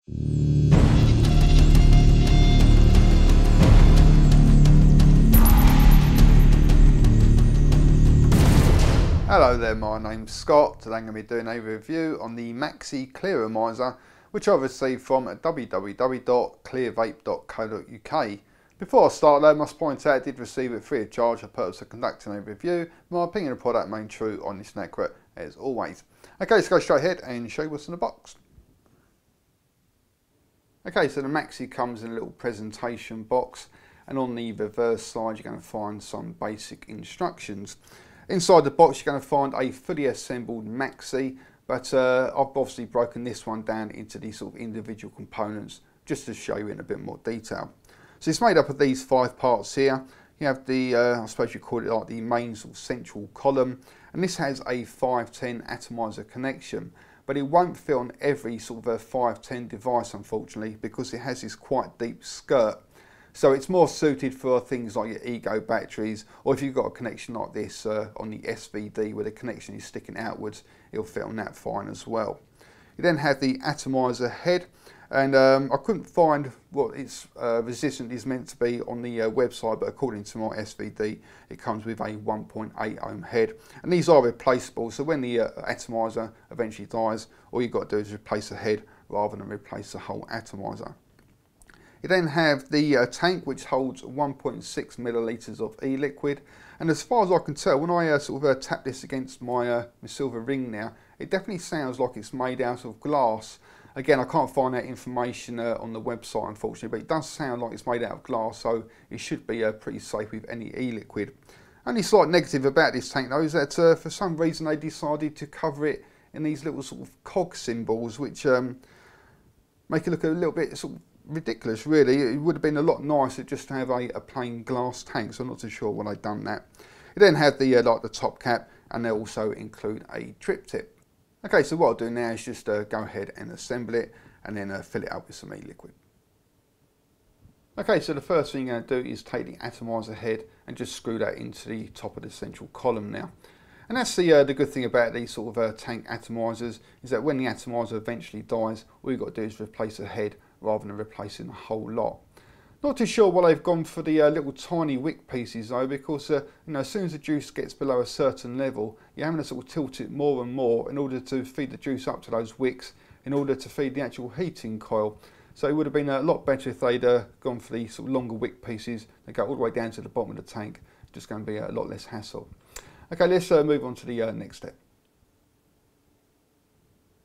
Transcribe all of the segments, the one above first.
Hello there, my name's Scott. Today I'm going to be doing a review on the Maxi Clearomizer, which I've received from www.clearvape.co.uk. Before I start though, I must point out I did receive it free of charge for the purpose of conducting a review. My opinion of the product remains true, honest and accurate as always. Okay, let's go straight ahead and show you what's in the box. Okay, so the Maxi comes in a little presentation box, and on the reverse side you're going to find some basic instructions. Inside the box you're going to find a fully assembled Maxi, but I've obviously broken this one down into these sort of individual components just to show you in a bit more detail. So it's made up of these 5 parts here. You have the, I suppose you call it like the main sort of central column, and this has a 510 atomizer connection, but it won't fit on every sort of a 510 device unfortunately, because it has this quite deep skirt. So it's more suited for things like your Ego batteries, or if you've got a connection like this on the SVD where the connection is sticking outwards, it'll fit on that fine as well. You then have the atomizer head, and I couldn't find what its resistance is meant to be on the website, but according to my SVD it comes with a 1.8 ohm head, and these are replaceable, so when the atomizer eventually dies, all you've got to do is replace the head rather than replace the whole atomizer. You then have the tank, which holds 1.6 millilitres of e-liquid, and as far as I can tell, when I sort of tap this against my silver ring now, it definitely sounds like it's made out of glass. Again, I can't find that information on the website unfortunately, but it does sound like it's made out of glass, so it should be pretty safe with any e-liquid. Only slight negative about this tank though is that for some reason they decided to cover it in these little sort of cog symbols, which make it look a little bit sort of ridiculous really. It would have been a lot nicer just to have a plain glass tank, so I'm not too sure why they've done that. You then have the like the top cap, and they also include a drip tip. Okay, so what I'll do now is just go ahead and assemble it, and then fill it up with some e-liquid. Okay, so the first thing you're going to do is take the atomizer head and just screw that into the top of the central column now. And that's the good thing about these sort of tank atomizers, is that when the atomizer eventually dies, all you've got to do is replace the head rather than replacing the whole lot. Not too sure why they've gone for the little tiny wick pieces though, because you know, as soon as the juice gets below a certain level, you're having to sort of tilt it more and more in order to feed the juice up to those wicks, in order to feed the actual heating coil. So it would have been a lot better if they'd gone for the sort of longer wick pieces that go all the way down to the bottom of the tank. Just going to be a lot less hassle. Okay, let's move on to the next step.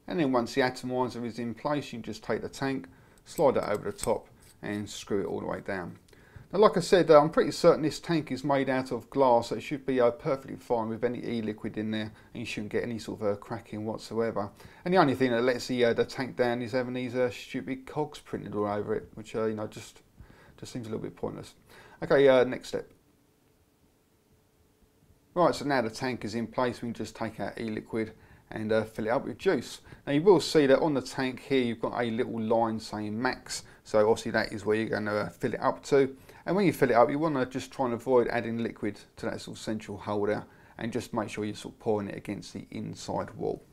And then once the atomizer is in place, you can just take the tank, slide it over the top and screw it all the way down. Now like I said, I'm pretty certain this tank is made out of glass, so it should be perfectly fine with any e-liquid in there, and you shouldn't get any sort of cracking whatsoever. And the only thing that lets the tank down is having these stupid cogs printed all over it, which you know, just seems a little bit pointless. Okay, next step. Right, so now the tank is in place, we can just take out e-liquid and fill it up with juice. Now you will see that on the tank here you've got a little line saying max, so obviously that is where you're going to fill it up to. And when you fill it up, you want to just try and avoid adding liquid to that sort of central holder, and just make sure you're sort of pouring it against the inside wall.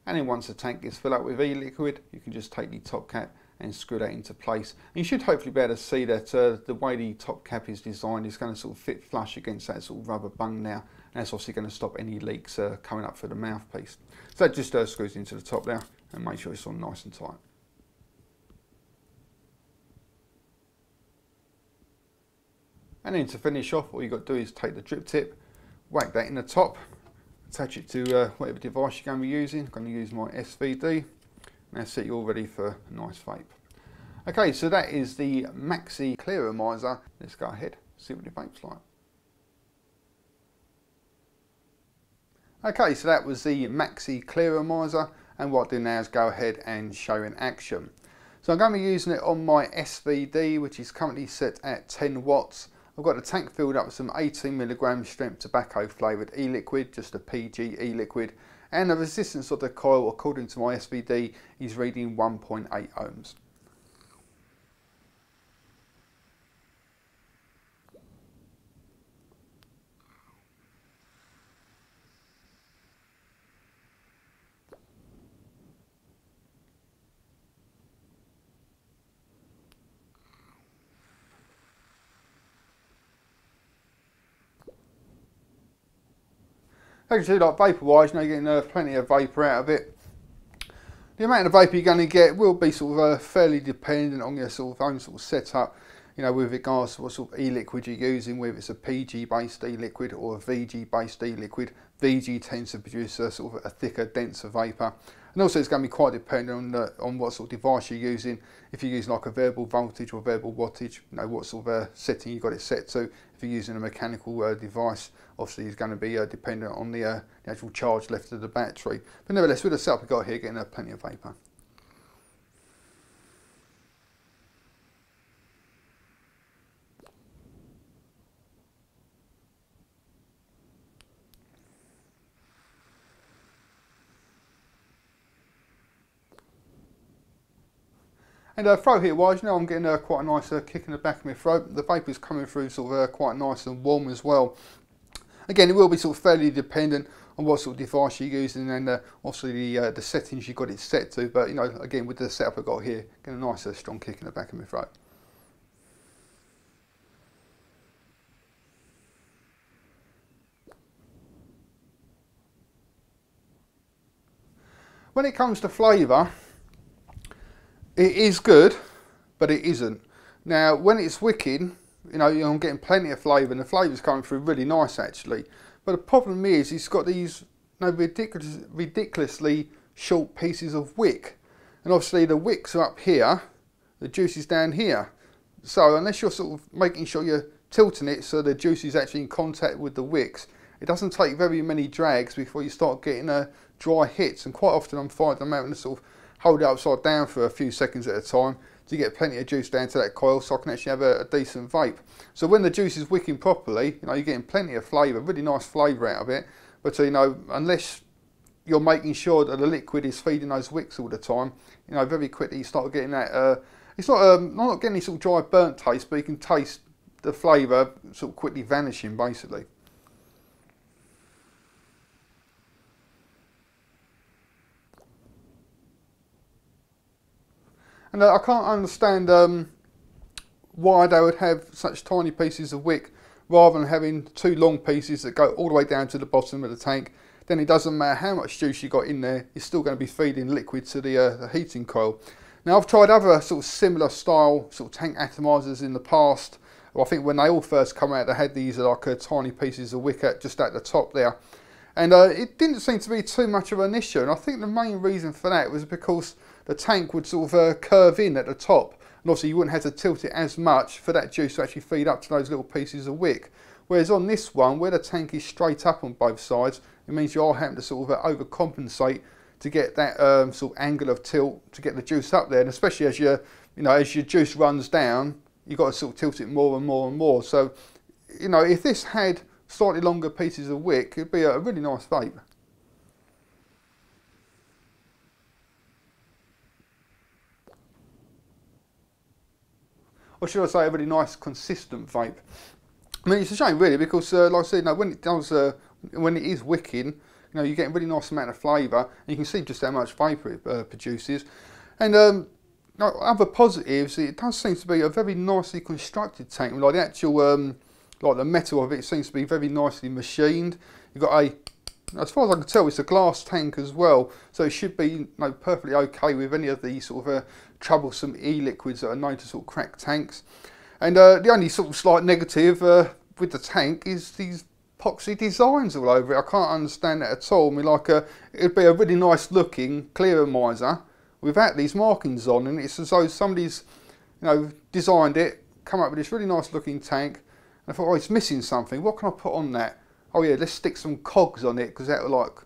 And then once the tank is filled up with e-liquid, you can just take the top cap and screw that into place. And you should hopefully be able to see that the way the top cap is designed is going to sort of fit flush against that sort of rubber bung now, and that's obviously going to stop any leaks coming up through the mouthpiece. So that just screws into the top there, and make sure it's all nice and tight. And then to finish off, all you've got to do is take the drip tip, whack that in the top, attach it to whatever device you're going to be using. I'm going to use my SVD. That's it, you're all ready for a nice vape. Okay, so that is the Maxi Clearomizer. Let's go ahead, see what the vape's like. Okay, so that was the Maxi Clearomizer, and what I'll do now is go ahead and show in action. So I'm going to be using it on my SVD, which is currently set at 10 watts. I've got the tank filled up with some 18mg strength tobacco flavoured e-liquid, just a PG e-liquid, and the resistance of the coil, according to my SVD, is reading 1.8 ohms. Actually, like vapour-wise, you know, you're getting plenty of vapour out of it. The amount of vapour you're going to get will be sort of fairly dependent on your sort of own sort of setup, you know, with regards to what sort of e-liquid you're using, whether it's a PG-based e-liquid or a VG-based e-liquid. VG tends to produce a sort of a thicker, denser vapour. And also it's going to be quite dependent on what sort of device you're using. If you're using like a variable voltage or variable wattage, you know, what sort of setting you got it set to. If you're using a mechanical device, obviously it's going to be dependent on the actual charge left of the battery. But nevertheless, with the setup we've got here, getting plenty of vapour. And throat heat wise, you know, I'm getting quite a nice kick in the back of my throat. The vapour's coming through sort of quite nice and warm as well. Again, it will be sort of fairly dependent on what sort of device you're using and obviously the settings you've got it set to. But, you know, again, with the setup I've got here, getting a nice strong kick in the back of my throat. When it comes to flavour, it is good, but it isn't. Now, when it's wicking, you know, I'm getting plenty of flavour, and the flavour's coming through really nice actually. But the problem is, it's got these, you know, ridiculously short pieces of wick, and obviously the wicks are up here, the juice is down here. So unless you're sort of making sure you're tilting it so the juice is actually in contact with the wicks, it doesn't take very many drags before you start getting dry hits. And quite often I'm finding I'm having to sort of hold it upside down for a few seconds at a time to get plenty of juice down to that coil so I can actually have a decent vape. So when the juice is wicking properly, you know, you're getting plenty of flavour, really nice flavour out of it. But you know, unless you're making sure that the liquid is feeding those wicks all the time, you know, very quickly you start getting that, it's not getting any sort of dry burnt taste, but you can taste the flavour sort of quickly vanishing basically. And I can't understand why they would have such tiny pieces of wick rather than having two long pieces that go all the way down to the bottom of the tank. Then it doesn't matter how much juice you got in there, it's still going to be feeding liquid to the heating coil. Now I've tried other sort of similar style sort of tank atomizers in the past. Well, I think when they all first come out they had these like tiny pieces of wick just at the top there. And it didn't seem to be too much of an issue, and I think the main reason for that was because the tank would sort of curve in at the top, and obviously you wouldn't have to tilt it as much for that juice to actually feed up to those little pieces of wick. Whereas on this one, where the tank is straight up on both sides, it means you are having to sort of overcompensate to get that sort of angle of tilt to get the juice up there, and especially as your juice runs down, you've got to sort of tilt it more and more and more. So, you know, if this had slightly longer pieces of wick, it'd be a really nice vape. Or should I say a really nice consistent vape. I mean, it's a shame really because like I said, you know, when it is wicking, you know, you're getting a really nice amount of flavour, and you can see just how much vapour it produces. And other positives, it does seem to be a very nicely constructed tank. Like the actual like the metal of it seems to be very nicely machined. You've got as far as I can tell, it's a glass tank as well, so it should be, you know, perfectly okay with any of the sort of troublesome e-liquids that are known to sort of crack tanks. And the only sort of slight negative with the tank is these epoxy designs all over it. I can't understand that at all. I mean, like it'd be a really nice looking Clearomizer without these markings on, and it's as though somebody's, you know, designed it, come up with this really nice looking tank, and I thought, oh, it's missing something. What can I put on that? Oh yeah, let's stick some cogs on it because that will like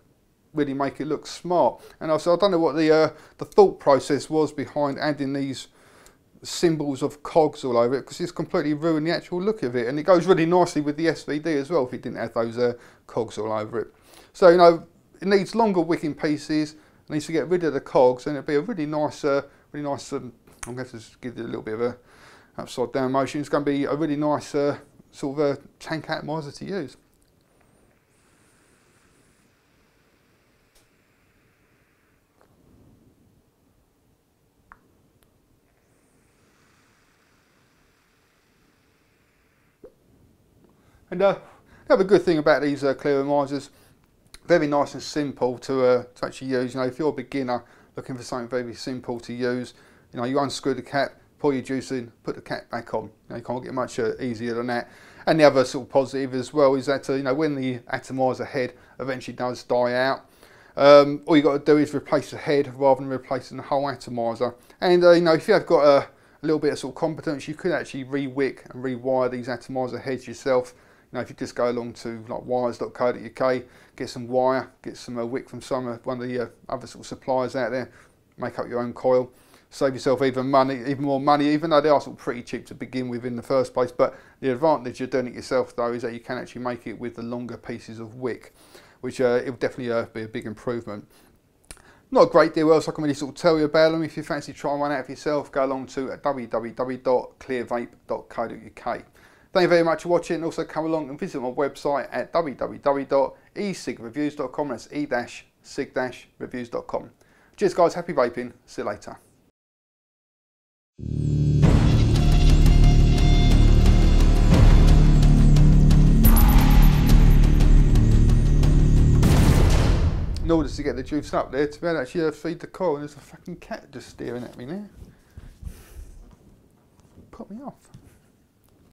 really make it look smart. And also, I don't know what the thought process was behind adding these symbols of cogs all over it, because it's completely ruined the actual look of it, and it goes really nicely with the SVD as well if it didn't have those cogs all over it. So, you know, it needs longer wicking pieces, it needs to get rid of the cogs, and it'd be a really nice I'm going to just give it a little bit of a upside down motion. It's going to be a really nice sort of tank atomizer to use. And the other good thing about these Clearomizers Very nice and simple to actually use. You know, if you're a beginner looking for something very simple to use, you know, you unscrew the cap, pour your juice in, put the cap back on. You know, you can't get much easier than that. And the other sort of positive as well is that you know, when the atomizer head eventually does die out, all you got to do is replace the head rather than replacing the whole atomizer. And you know, if you have got a little bit of sort of competence, you could actually re-wick and rewire these atomizer heads yourself. You know, if you just go along to like wires.co.uk, get some wire, get some wick from one of the other sort of suppliers out there, make up your own coil, save yourself even more money, even though they are sort of pretty cheap to begin with in the first place. But the advantage of doing it yourself though is that you can actually make it with the longer pieces of wick, which it will definitely be a big improvement. Not a great deal else I can really sort of tell you about them. If you fancy trying one out for yourself, go along to www.clearvape.co.uk. Thank you very much for watching, and also come along and visit my website at www.e-cig-reviews.com. That's e-cig-reviews.com. Cheers guys, happy vaping, see you later. In order to get the juice up there, to be able to actually feed the coil, and there's a fucking cat just staring at me now. Put me off.